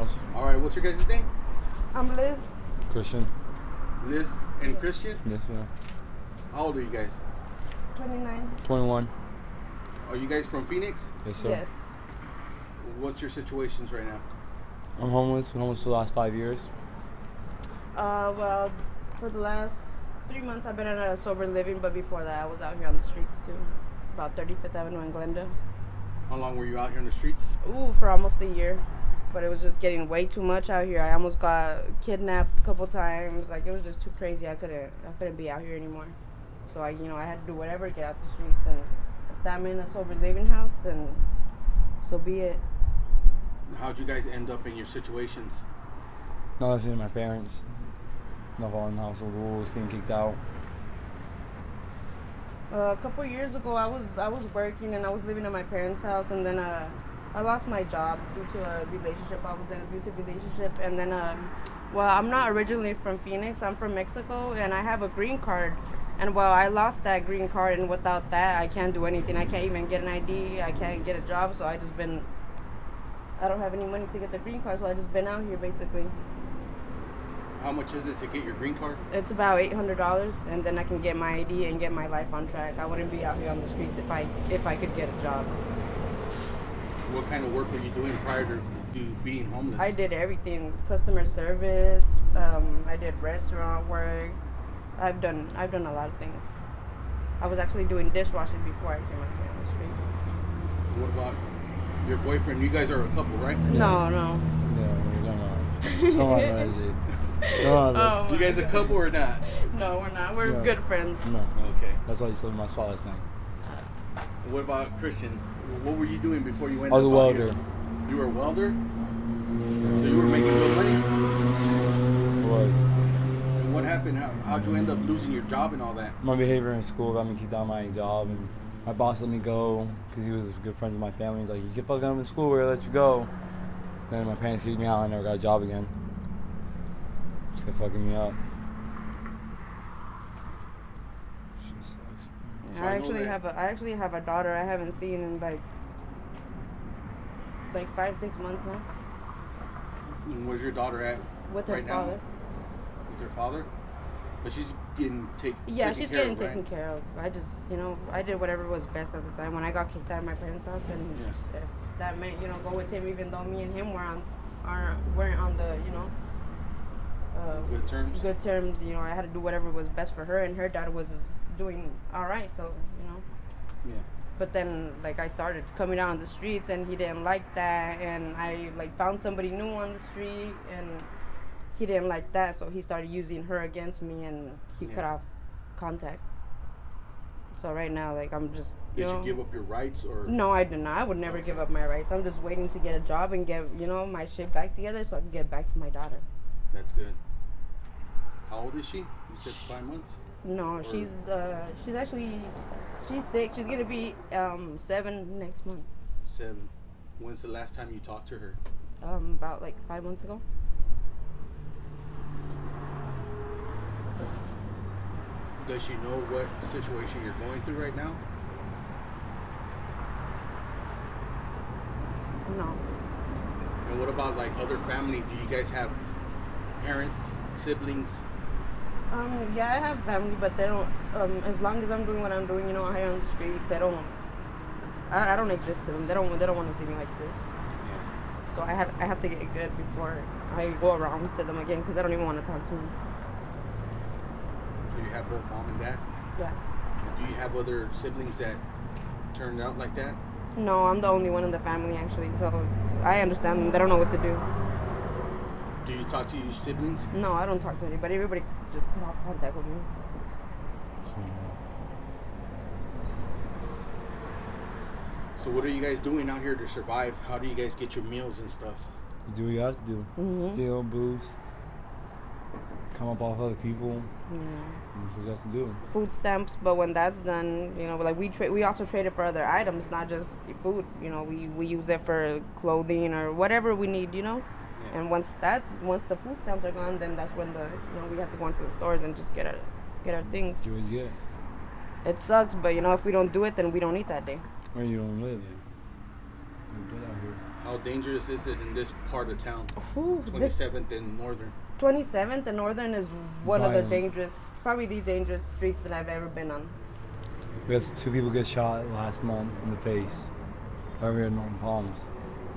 house. All right, what's your guys' name? I'm Liz. Christian. Liz and Christian? Yes, ma'am. How old are you guys? 29. 21. Are you guys from Phoenix? Yes, sir. Yes. What's your situations right now? I'm homeless. Been homeless for the last 5 years. Well, for the last 3 months I've been in a sober living, but before that I was out here on the streets too. About 35th Avenue in Glendale. How long were you out here in the streets? Ooh, for almost a year. But it was just getting way too much out here. I almost got kidnapped a couple times. Like, it was just too crazy. I couldn't be out here anymore. So I had to do whatever to get out the streets. And if I'm in a sober living house, then so be it. How'd you guys end up in your situations? Not listening to my parents. Not following household rules. Getting kicked out. A couple years ago, I was working and I was living at my parents' house, and then I lost my job due to a relationship. I was in an abusive relationship, and then well, I'm not originally from Phoenix. I'm from Mexico, and I have a green card. And well, I lost that green card, and without that, I can't do anything. I can't even get an ID. I can't get a job, so I don't have any money to get the green card, so I just been out here basically. How much is it to get your green card? It's about $800, and then I can get my ID and get my life on track. I wouldn't be out here on the streets if I could get a job. What kind of work were you doing prior to you being homeless? I did everything: customer service. I did restaurant work. I've done a lot of things. I was actually doing dishwashing before I came out here on the street. What about your boyfriend? You guys are a couple, right? No. No, Come on, Reggie. Come on, Oh, You guys a couple or not? No, we're not. We're No. good friends. No. Okay. That's why you slept in my spot last night. What about Christian? What were you doing before you went? I was a out welder. here? You were a welder? So you were making good money? Was. And what happened? How'd you end up losing your job and all that? My behavior in school got me kicked out of my job, and my boss let me go because he was good friends with my family. He's like, you get fucked up in school, we're gonna let you go. Then my parents kicked me out, I never got a job again. Just kept fucking me up. Shit sucks. So I I know actually have a daughter I haven't seen in like 5-6 months now. And where's your daughter at? With her right father. Now? With her father? But she's getting Yeah, taken she's care getting of, right? taken care of. I just, I did whatever was best at the time when I got kicked out of my parents' house, and Yes. if that meant, go with him, even though me and him weren't on the, Good terms? good terms. I had to do whatever was best for her, and her dad was doing all right, so Yeah. But then, I started coming out on the streets, and he didn't like that, and I found somebody new on the street, and he didn't like that, so he started using her against me, and he cut off contact. So right now, I'm just, Did you give up your rights or? No, I did not. I would never give up my rights. I'm just waiting to get a job and get, my shit back together so I can get back to my daughter. That's good. How old is she? You said 5 months? No, she's 6. She's gonna be 7 next month. 7. When's the last time you talked to her? About 5 months ago. Does she know what situation you're going through right now? No. And what about other family? Do you guys have parents, siblings? Yeah, I have family, but they don't. As long as I'm doing what I'm doing, out here on the street, they don't. I don't exist to them. They don't want to see me like this. Yeah. So I have to get good before I go around to them again, because I don't even want to talk to them. So you have both mom and dad? Yeah. And do you have other siblings that turned out like that? No, I'm the only one in the family actually, so I understand them. They don't know what to do. Do you talk to your siblings? No, I don't talk to anybody. Everybody just cut off contact with me. So what are you guys doing out here to survive? How do you guys get your meals and stuff? You do what you have to do. Mhm. Steal, boost, come up off other people. Yeah. That's what you have to do. Food stamps, but when that's done, we also trade it for other items, not just food. We use it for clothing or whatever we need. Yeah. And once the food stamps are gone, then that's when we have to go into the stores and just get our things. Get what you get. It sucks, but if we don't do it, then we don't eat that day. Or you don't live. good out here. How dangerous is it in this part of town? Ooh, this 27th and Northern. 27th and Northern is one of the Violent. probably the dangerous streets that I've ever been on. Because 2 people get shot last month in the face. Over here in Norton Palms.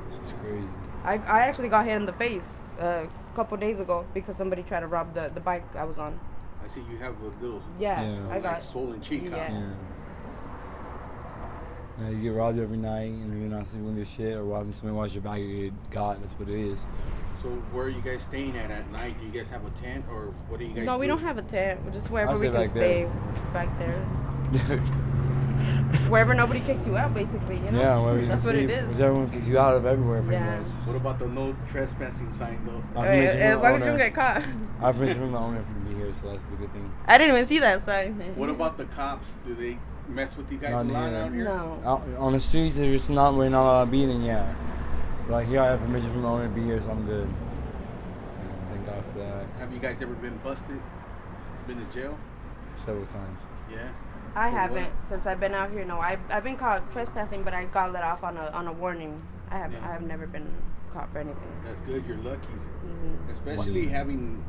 It's just crazy. I actually got hit in the face a couple days ago because somebody tried to rob the bike I was on. I see you have a little Yeah, Yeah. I like got. swollen cheek. Huh? Yeah. Yeah, you get robbed every night and you're not sleeping with shit or robbing somebody watch your back, you get got. That's what it is. So where are you guys staying at night? Do you guys have a tent or what do you guys No, do? we don't have a tent. We're just wherever I'll we stay can back there. stay back there. Wherever nobody kicks you out, basically. You know. Yeah, where you That's can what it sleep, is. because everyone kicks you out of everywhere pretty Yeah. much. What about the no trespassing sign though? I Hey, permission as from long the as you don't owner. get caught. I have permission from the owner for to be here, so that's the good thing. I didn't even see that sign. What about the cops? Do they mess with you guys Not a lot here. out here? No. Out on the streets, we're not allowed to be in, yeah. But like here, I have permission from the owner to be here, so I'm good. Thank God for that. Have you guys ever been busted? Been to jail? Several times. Yeah. I For haven't what? since I've been out here. No, I've been caught trespassing, but I got let off on a warning. I have Yeah. I have never been caught for anything. That's good. You're lucky, Mhm. especially having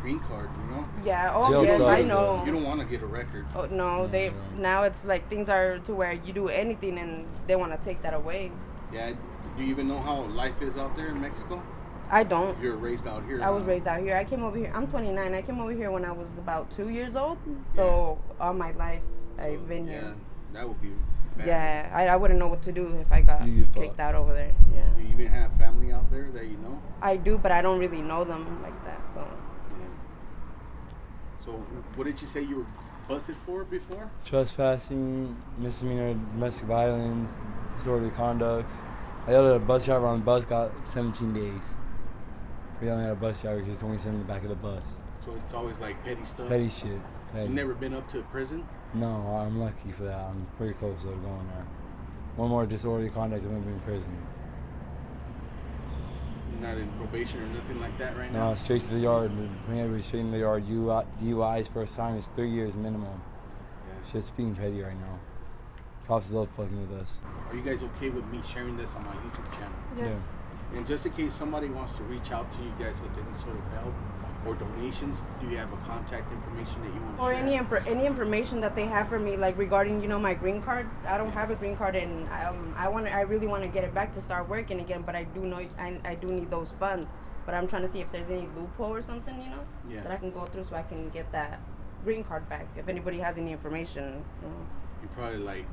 green card. You know, Yeah. Oh Jail yes, sucks, I though. know. you don't want to get a record. Oh no, they Yeah. now it's like things are to where you do anything and they want to take that away. Yeah. Do you even know how life is out there in Mexico? I don't. You're raised out here. I was huh? raised out here. I came over here. I'm 29. I came over here when I was about 2 years old. So all my life I've So, been yeah, here. that would be bad. Yeah, I wouldn't know what to do if I got You get kicked fucked. out over there. Yeah, Do you even have family out there that you know? I do, but I don't really know them like that. So Yeah. So what did you say you were busted for before? Trespassing, misdemeanor, domestic violence, disorderly conducts. I yelled at a bus driver on the bus, got 17 days. For yelling at a bus driver because he told me to sit in the back of the bus. So it's always like petty stuff. Petty shit. Petty. You've never been up to prison? No, I'm lucky for that. I'm pretty close to going there. One more disorderly conduct, I'm gonna be in prison. You're not in probation or nothing like that right No, now? straight to the yard. Bring everybody straight in the yard. DUIs first time is 3 years minimum. Yeah. Shit's being petty right now. Cops love fucking with us. Are you guys okay with me sharing this on my YouTube channel? yes. And just in case somebody wants to reach out to you guys with any sort of help or donations, do you have a contact information that you want to Or share? any information that they have for me, like regarding my green card. I don't have a green card, and I really want to get it back to start working again. But I do know I do need those funds. But I'm trying to see if there's any loophole or something, Yeah. that I can go through so I can get that green card back. If anybody has any information, You're probably like,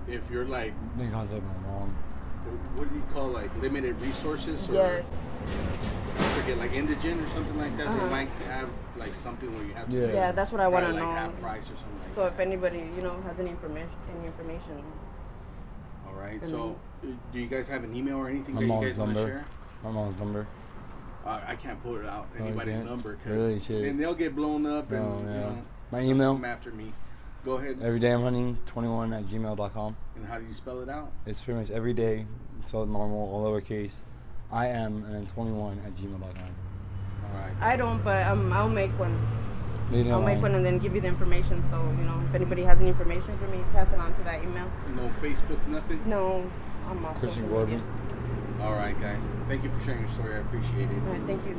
if you're like, They contact my mom. what do you call like limited resources? Or Yes. I forget, like indigent or something like that. They Uh-huh. might have like something where you have to Yeah. Yeah, that's what I want to probably, know. like half price or something like So that. if anybody has any information. All right. and- So do you guys have an email or anything My that you mom's guys want to number. share? My mom's number. I can't pull it out. Oh, you Anybody's can't? number. 'Cause Really? Shit. then they'll get blown up and Oh, you yeah. know, My they'll email? come after me. Go ahead. everydaymhunting21@gmail.com. And how do you spell it out? It's pretty much every day, so normal, all lowercase. I am and then 21@gmail.com. All right. I don't, but I'll make one. Leave it I'll make alone. one and then give you the information. So if anybody has any information for me, pass it on to that email. No Facebook, nothing. No, I'm off. Christian social media. Gordon. All right, guys. Thank you for sharing your story. I appreciate it. All right, thank you.